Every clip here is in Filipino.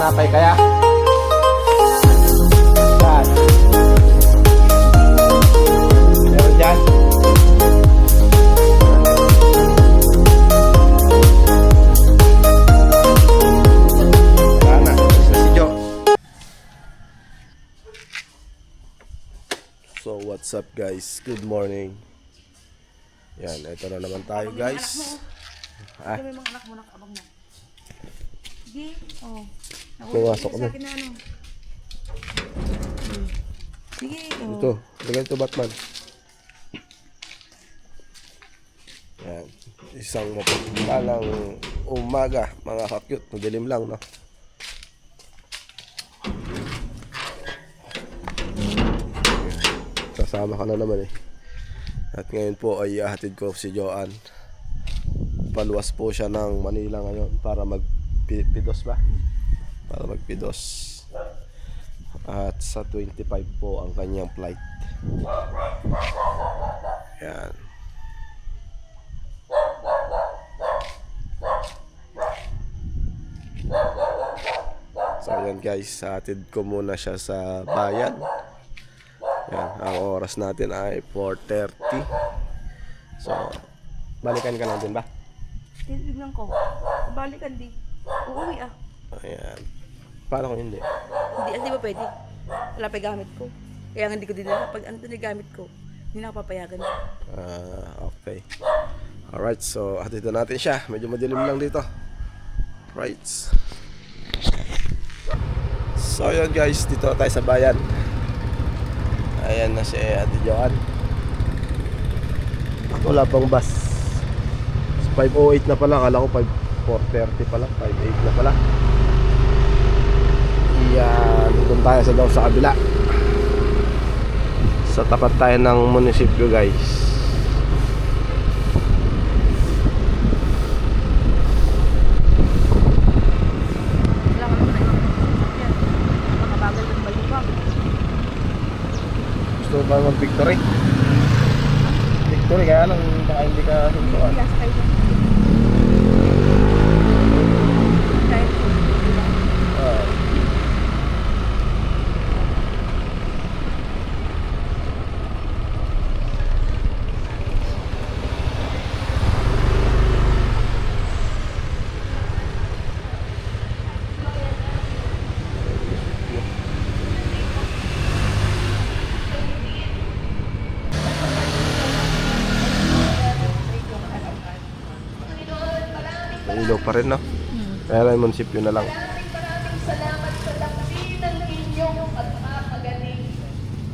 tinapay kaya? Saan? Meron dyan? Wala na. Alis na si Jo. So what's up guys? Good morning. Yan, ito na naman tayo guys. Ah. May mga anak mo nakabang na. Sige. Oh. Pumasok na. Sige. Oh. Ito, lagay ito Batman. Yan, isang mapagpalang umaga mga ka-cute. Madilim lang, no? Kasama ka na naman eh. At ngayon po ay hatid ko si Joanne. Paluwas po siya ng Manila ngayon para magpidos ba? Para magpidos. At sa 25 po ang kanyang flight. Yan. So yan guys, hatid ko muna siya sa bayan. Yan, ang oras natin ay 4:30. So, balikan ka lang din ba? Tignan ko. Balikan di. Uuwi ah. Ayan. Paano kung hindi? Hindi ba pwede? Wala pa gamit ko. Kaya hindi ko dinala. Pag ano na gamit ko, hindi na ako papayagan. Okay. Alright, so hatid na natin siya. Medyo madilim lang dito. Right. So yun guys, dito tayo sa bayan. Ayan na si Ate Joanne. Wala pang bus. 5:08 na pala. Akala ko 4:30 pala. 5:08 na pala. Iyan, doon tayo sa daw sa kabila. Sa tapat tayo ng munisipyo guys. Wala ka naman eh. Mga bagal ng balibag. Gusto mo ba mag-victory? Victory, kaya lang baka hindi ka hintuan. Hindi, sakay ko. Kahit, diba? Ilaw pa rin, no? Kaya lang yung munisipyo na lang. Maraming salamat sa laksi ng inyong pagpapagaling.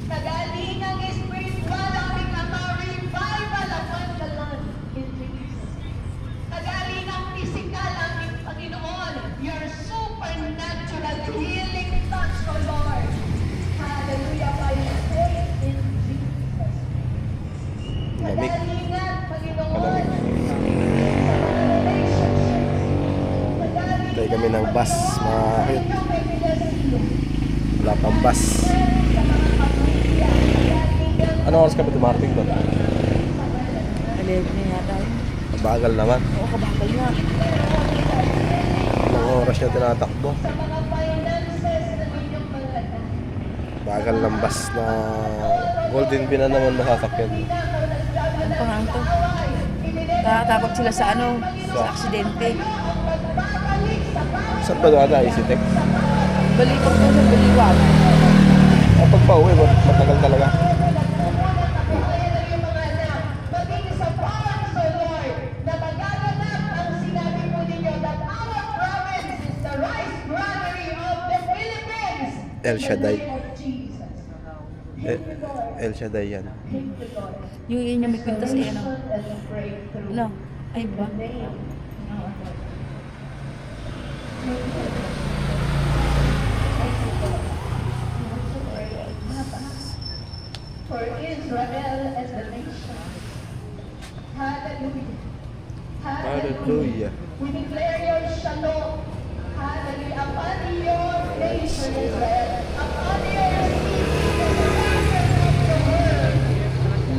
Kagalingang espiritual ang aming Ama, revival ang mandalan in Jesus. Kagalingang physical ang aming Panginoon, your supernatural healing touch, O Lord. Hallelujah, by faith in Jesus. Lamig. Kagalingan, Panginoon. Malamig. Tayo kami ng bus, mga cute. Wala pang bus. Anong oras ka ba dumarating doon? Alig na yata yun. Mabagal naman. Oo, kabagal nga. Anong oras niya tinatakbo? Bagal ng bus na Golden Bean na naman masasakyan. Ano pa nga ito? Natatakot sila sa ano? Sa aksidente. Saan pa doon ata? Isitek? Baliwag to sa baliwag. Pag pauwi, matagal talaga. El Shaddai. El Shaddai yan. Yung may kwintas eh, ano? Ano? Ay ba? For Israel as the nation. Hallelujah. Hallelujah. We declare your shalom. Hallelujah. Upon your nation Israel. Upon your city. The of the world.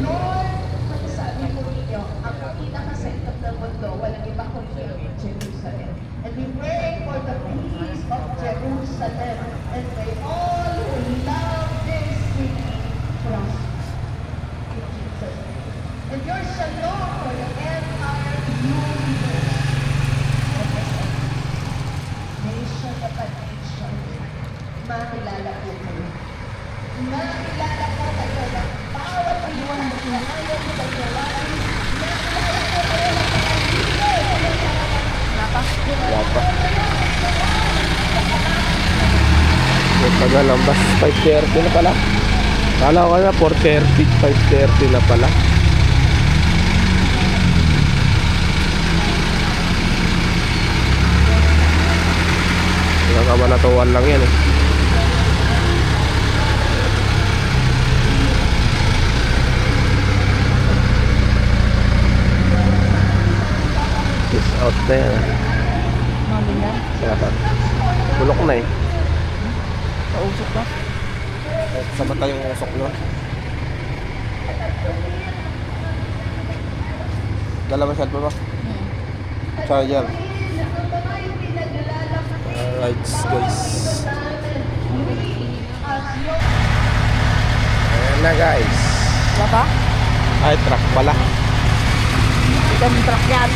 Lord, magsabi po ninyo, ang pinakasentro ng mundo, walang iba kundi ang Jerusalem. And we pray for the peace of Jerusalem. Jerusalem, and may all who love this city prosper. In Jesus' name. And your shalom for the entire universe. Nation upon nation, makilala po kayo. Makilala po kayo ng bawat iwan na kinayon sa gawain. Makilala po kayo ng mga leader. Wala pa. May tagal ang bus. 5:30 na pala. Kala ko na 4:30, 5:30 na pala. Nakamanatuan lang yan eh. Peace out na yan. Mami na. Dapat. Bulok na eh. Kausap ba? Sa mata yung usok nun. Dala masyad pa ba? Charger. Alright guys. Ayan na guys. Wala pa? Ay, truck pala. Ito yung truck yan.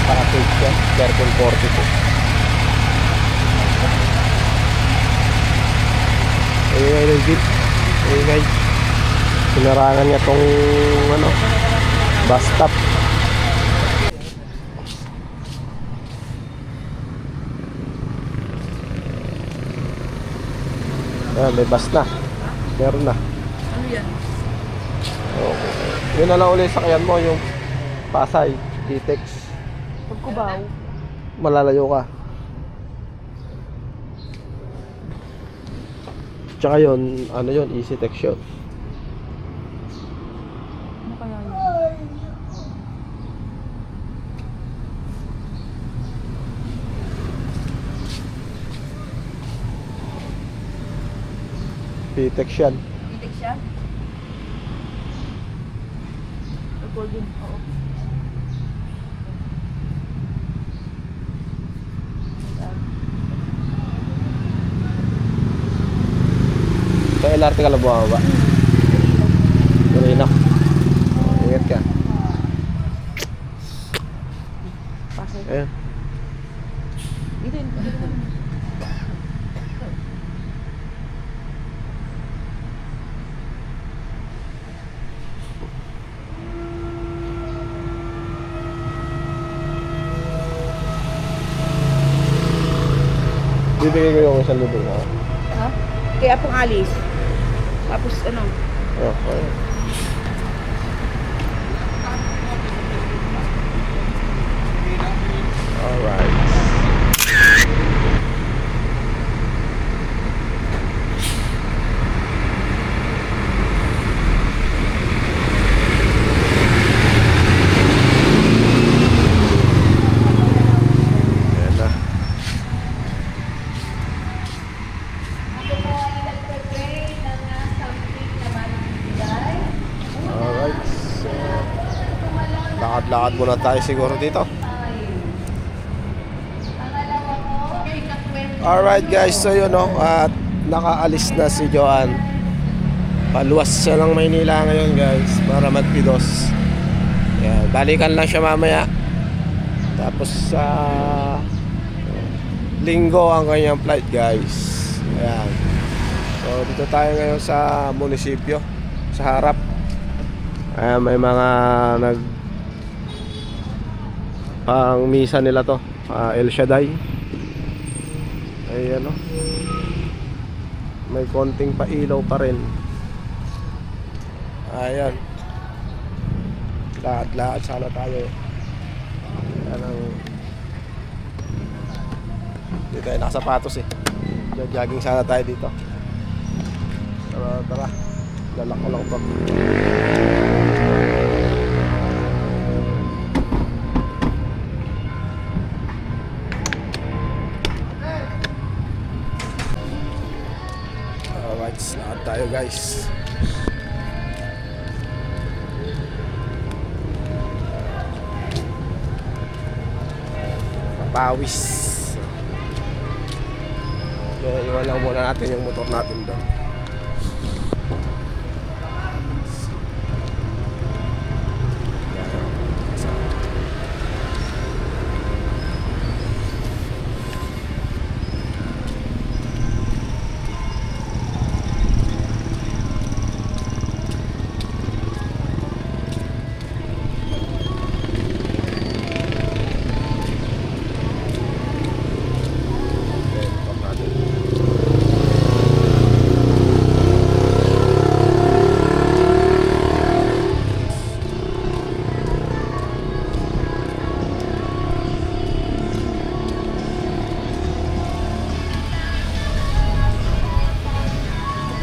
Package yan. Circle 42. Ayun legit. Ayun guys. Pinarangan niya tong ano, bus stop. Ayan, may bus na. Meron na. Ano yan? Okay. Yun na lang ulit sa kayan mo, yung Pasay, T-Tex. Pagkubaw. Malalayo ka. Tsaka yun, ano yun, easy text yun. Ano kaya yun? T-Tex yan. Itik siya? Golden. Oo. Sa LRT ka lang bumaba. Marina. Ingat ka. Pasay. Ayan. Dito yun. Bibigay ko yung 1,000 na. Ha? Kaya pong alis. Tapos ano? Okay. Alright. Ayan na. Ako po ay nagpapray ng something na magbibigay. Alright. So, lakad-lakad muna tayo siguro dito. Pangalawa po, kay kakwento. Alright guys, so yun no, at nakaalis na si Joanne. Paluwas siya ng Maynila ngayon guys para magpidos. Yan, balikan lang siya mamaya. Tapos sa Linggo ang kanyang flight guys. Ayan. So dito tayo ngayon sa munisipyo, sa harap. Ayan, may mga pang misa nila to, El Shaddai. Ayan o. May konting pailaw pa rin. Ayan. Lahat sana tayo. Ayan ang... Hindi tayo nakasapatos eh. Jogging sana tayo dito. Tara. Lalak ko lang to. Alright, lakad tayo guys. pawis. Kaya iwan lang muna natin yung motor natin doon.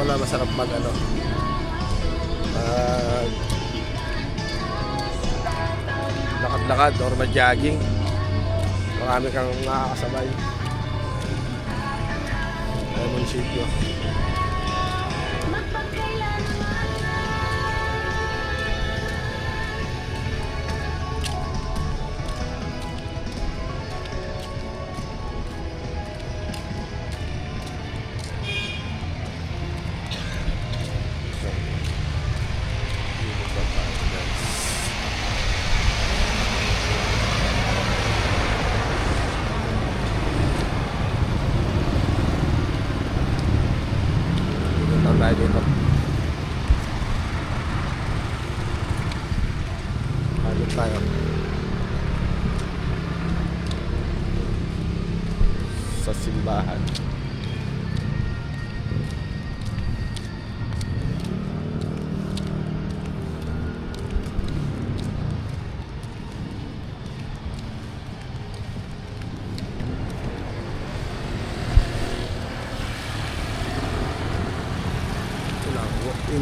Wala, masarap mag ano, lakad-lakad or mag-jogging. Marami kang nakakasabay sa munisipyo. Tayo dito. Halit tayo. Sa simbahan.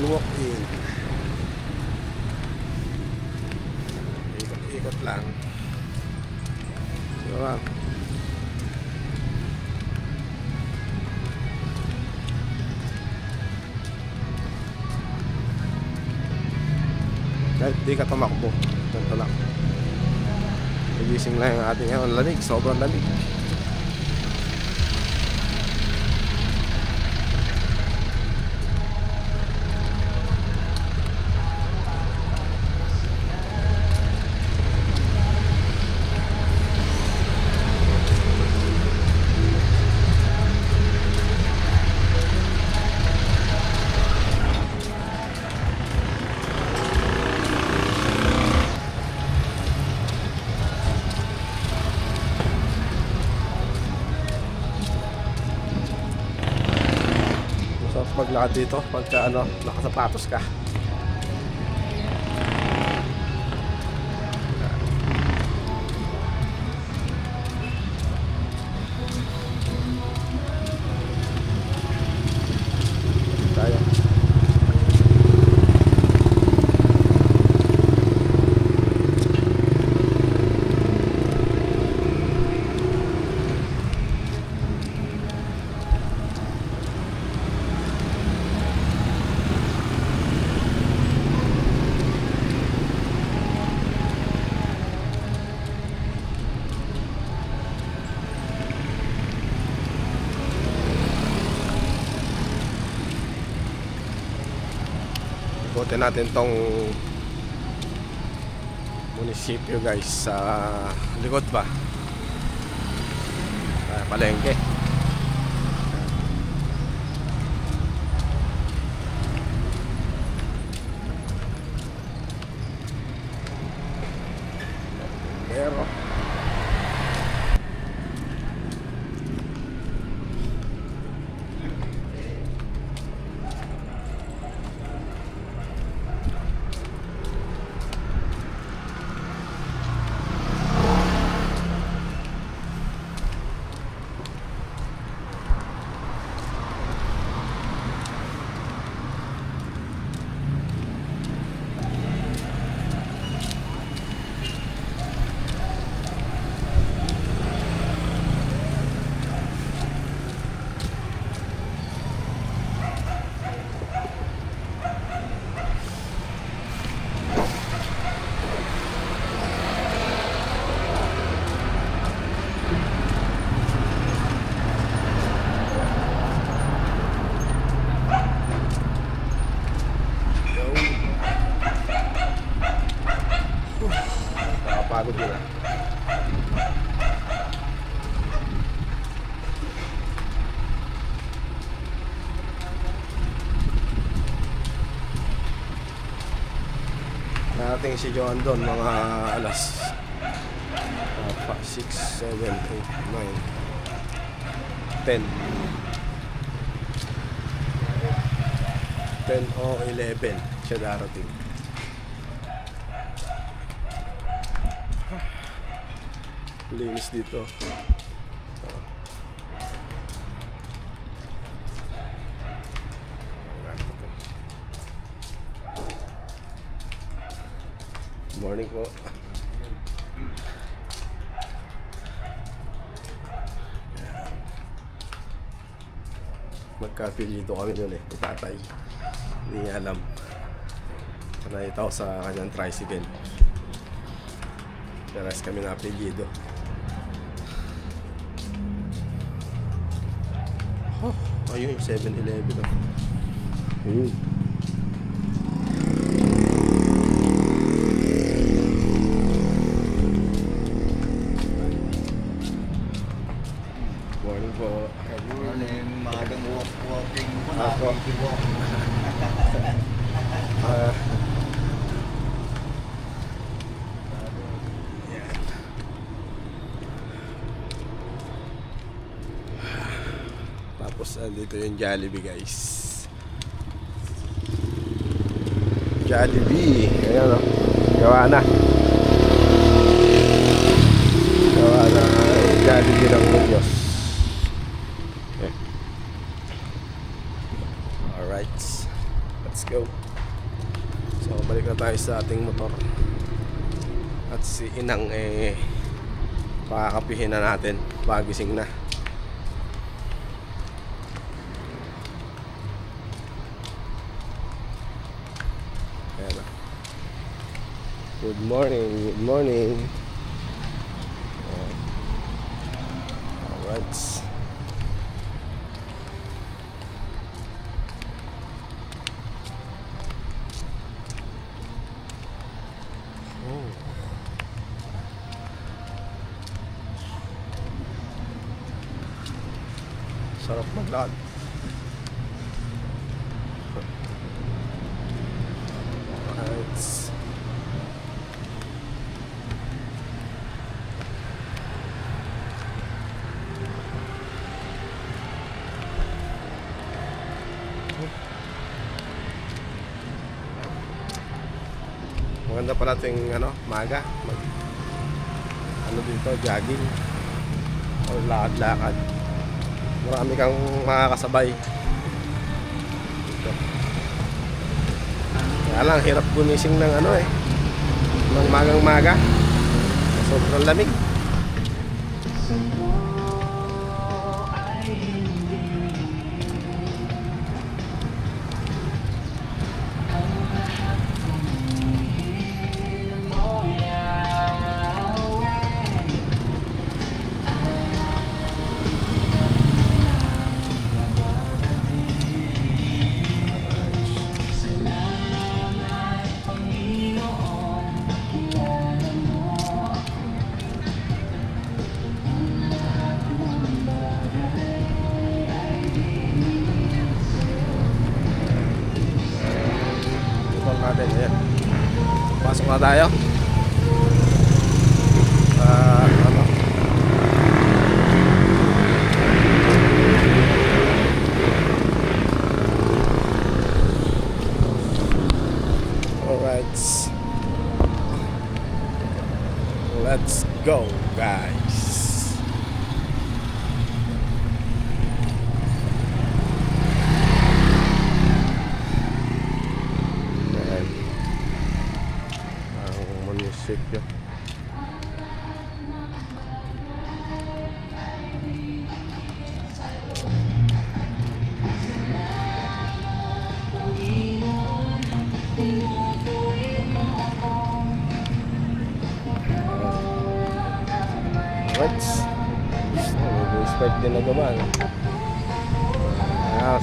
Walk in. Ikot-ikot lang. Diba? Kahit di ka tumakbo, ganito lang. Nagising lang yung ating ngayon. Lamig, sobrang lamig. Maglakad dito pagka ano, nakasapatos ka. Tayo. Ikutin natin tong munisipyo guys, sa likod ba, palengke. Pero nakarating si Joan doon mga alas 6, 7, 8, 9, 10 10 o 11 siya darating. Linis dito. Morning po. Magkapilito kami doon eh, tatay. Hindi niya alam. Nakita ko sa kanyang tricycle. Pares kami na apelyido. Oh, ayun yung 7-Eleven. Ayun. Morning po. Morning, maagang walking mo na. Ako. Walk. Yan. Tapos dito yung Jollibee guys. Jollibee. Ayan o. Gawa na. Gawa na yung Jollibee ng Muñoz. Okay. Alright. Let's go. So balik na tayo sa ating motor. At si Inang pakakapihin na natin. Pagising na. Ayan na. Good morning. Good morning. Alright. Oh. Sarap maglakad. Alright. Maganda pala ating maga dito, jogging o lakad-lakad. Marami kang makakasabay dito. Kaya lang hirap gumising ng ng magang-maga. Sobrang lamig. Natin, ayan. Pasok na tayo. Alright. Let's go, guys. Munisipyo. What's respect din na dumaan.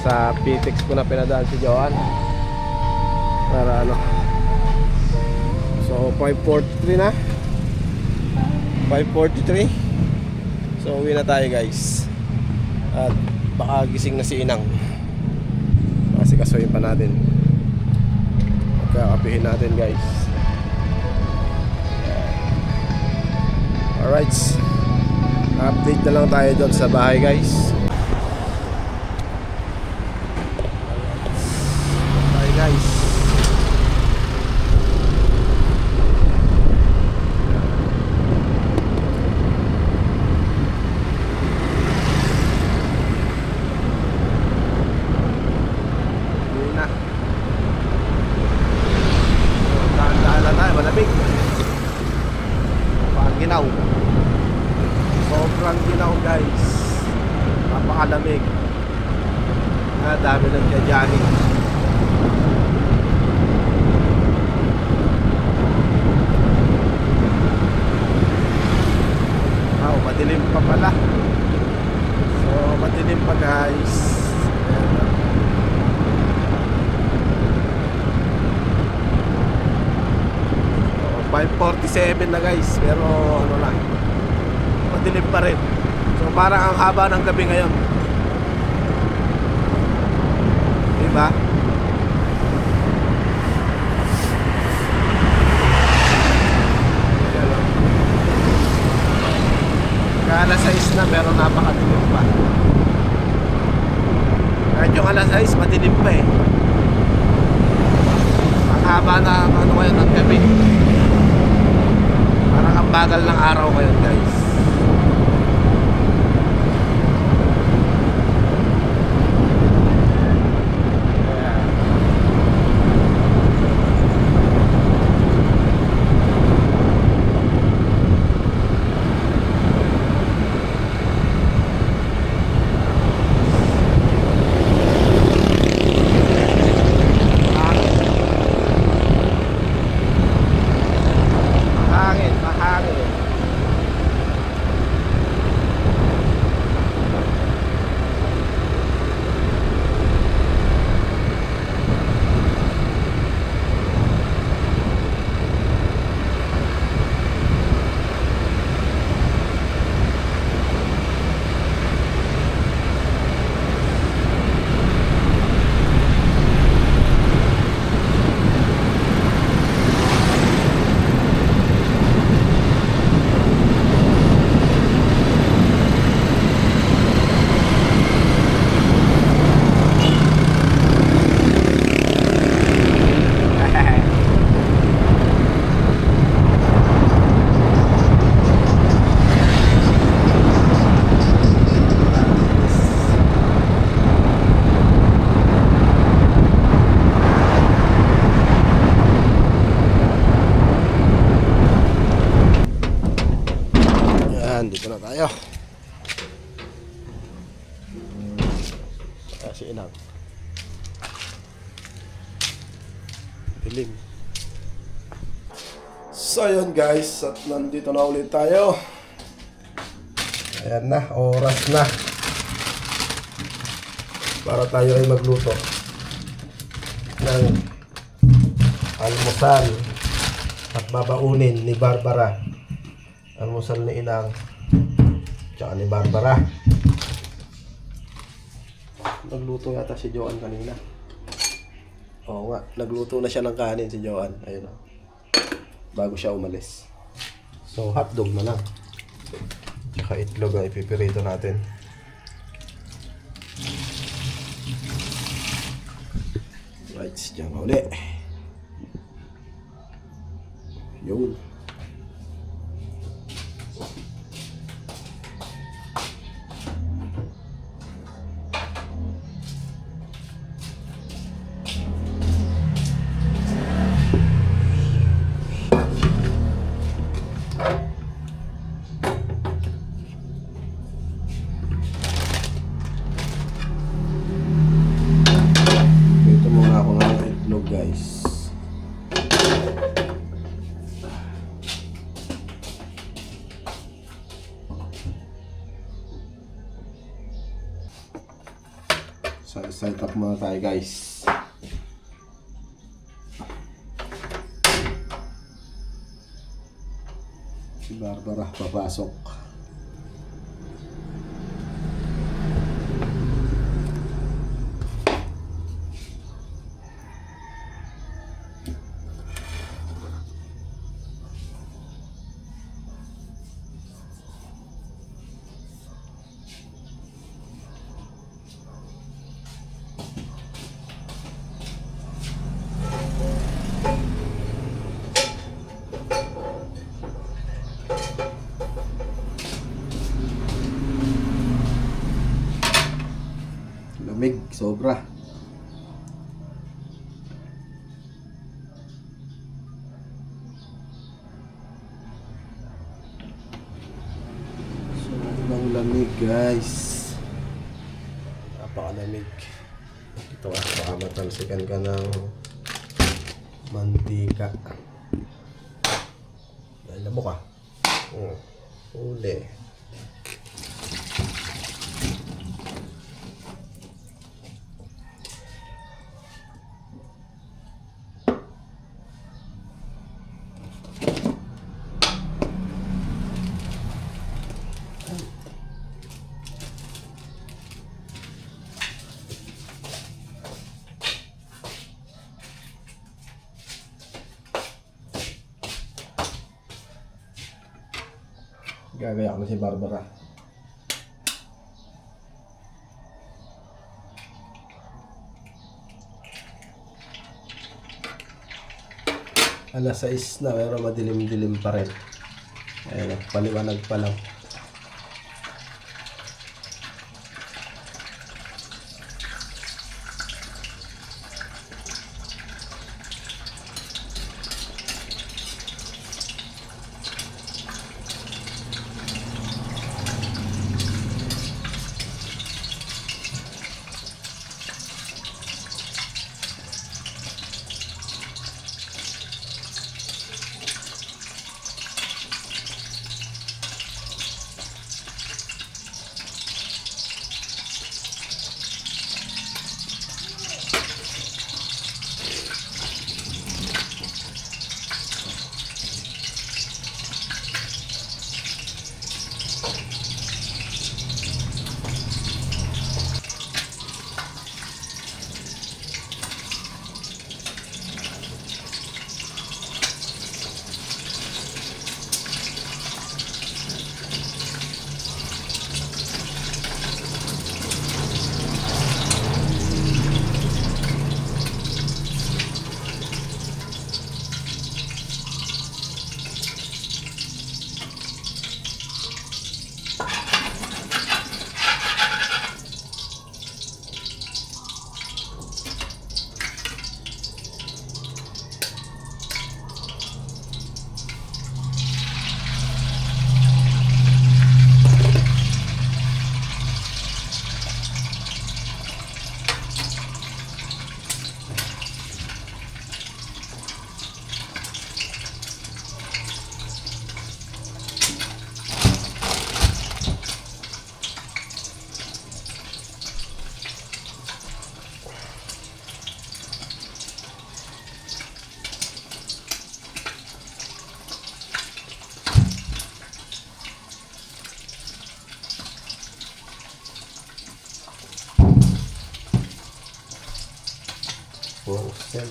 Sa PTX ko na pinadaan si Joan para so 5:43 na, 5:43. So uwi na tayo guys. At baka gising na si Inang kasi kasuyin pa natin. Magkakapihin natin guys. Alright. Update na lang tayo doon sa bahay guys. Bye guys. Uwi na. Dahan-dahan lang tayo, malamig. Parang ginaw. Sobrang ginaw guys. Napakalamig. Dami nagja-jogging. Madilim pa pala. So madilim pa guys. Ayan. 5:47 na guys. Pero ano lang, madilim pa rin. So parang ang haba ng gabi ngayon. Diba? Alas 6 na pero napakadilim pa. Kahit yung alas 6 madilim pa eh. Ang haba na ano ngayon ng gabi. Parang ang bagal ng araw ngayon guys. Dito na tayo. Kasi inang dilim. So yun guys, at nandito na ulit tayo. Ayan na, oras na para tayo ay magluto ng almusal at babaunin ni Barbara. Almusal ni Inang tsaka ni Barbara. Nagluto yata si Joan kanina. Oo nga, nagluto na siya ng kanin si Joan. Ayun o. Bago siya umalis. So hotdog na lang. Tsaka itlog ang ipipirito natin. Right, dyan ka uli. Yun. Guys, so set up muna tayo guys. Si Barbara papasok. Lamig, sobra. Sobrang lamig guys. Napakalamig. Ito baka matalsikan ka ng mantika. Alam mo ka? Huli. Gagaya ko na si Barbara. Alas 6 na pero madilim-dilim pa rin. Ayan, paliwanag pa lang. Frozen.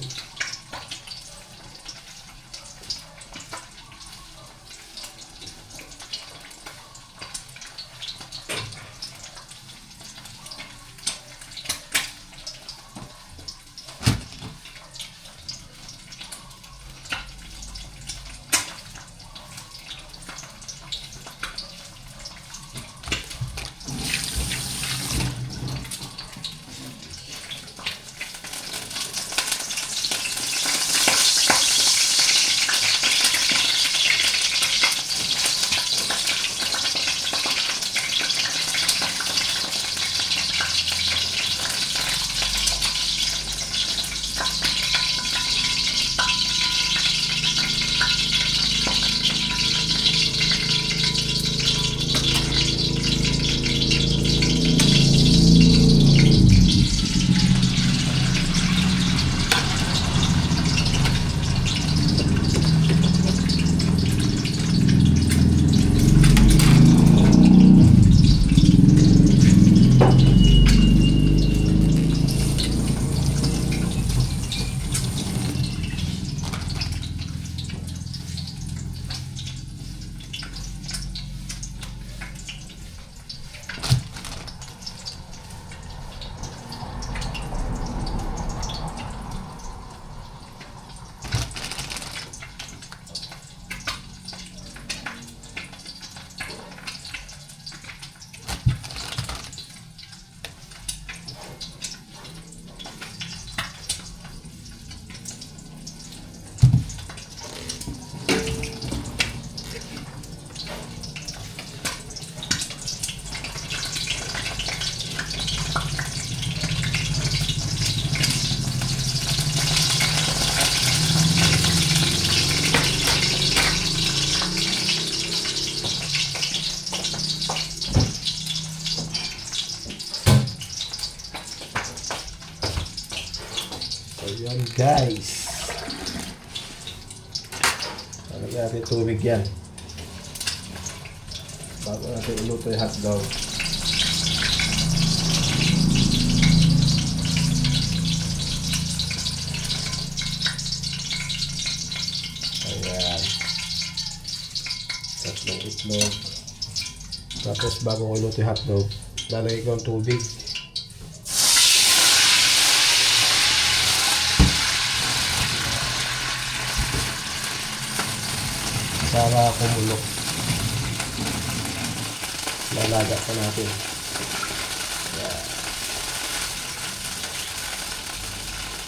Yan guys. Lalagyan natin tubig yan. Bago natin iluto yung hotdog. Ayan. Tatlong itlog. Tapos bago ko iluto yung hotdog, lalagay ko ng tubig. Para kumulo. Lalaga pa natin. Yan.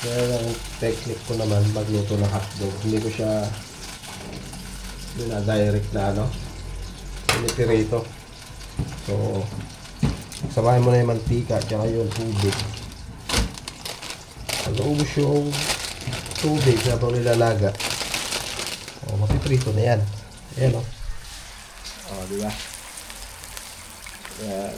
Kaya ang technique ko naman magluto ng hotdog. Hindi ko siya direct na pinipirito. So, samahin mo na yung mantika at yung tubig. Pag naubos yung tubig habang nilalaga, mapiprito na yan. Ayan di ba? Yan.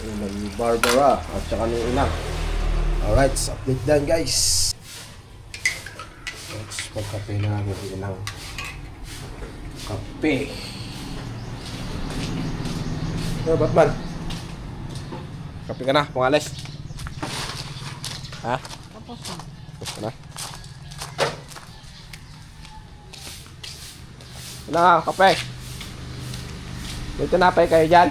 Yan ni Barbara at saka ni Inang. Alright, submit done guys. Let's pagkape na namin ni Inang. Kape. Batman. Kape ka na, pangalis. Ha? Tapos na. Tapos ka na. Wala nga, kape. May tinapay kayo dyan?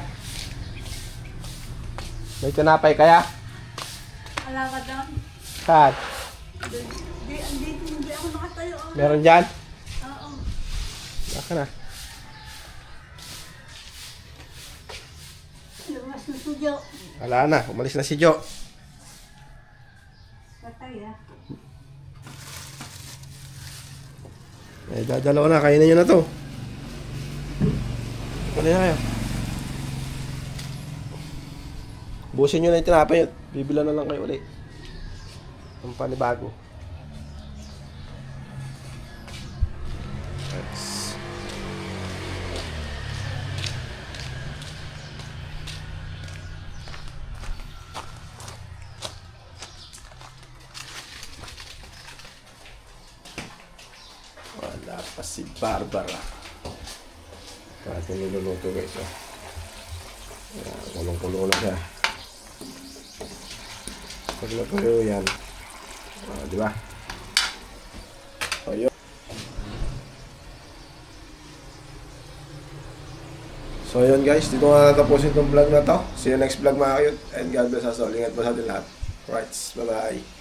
May tinapay kaya? Wala ka doon? Saan? Hindi ako nakatayo. Meron dyan? Oo. Wala ka na. Lumas na suyo. Wala na, umalis na si Jo. Patay Dadalawa na, kainin nyo na to. Ano na kayo? Busin nyo na yung tinapay at bibila na lang kayo ulit. Ang panibago. Yes. Wala pa si Barbara. Ating niluluto guys. Kulong-kulong na siya. Pag natuyo yan. Di ba? Ayun. So yun guys, dito nga natapusin itong vlog na to. See you next vlog mga kayot. And God bless us all. Ingat po sa atin lahat. Right, bye bye.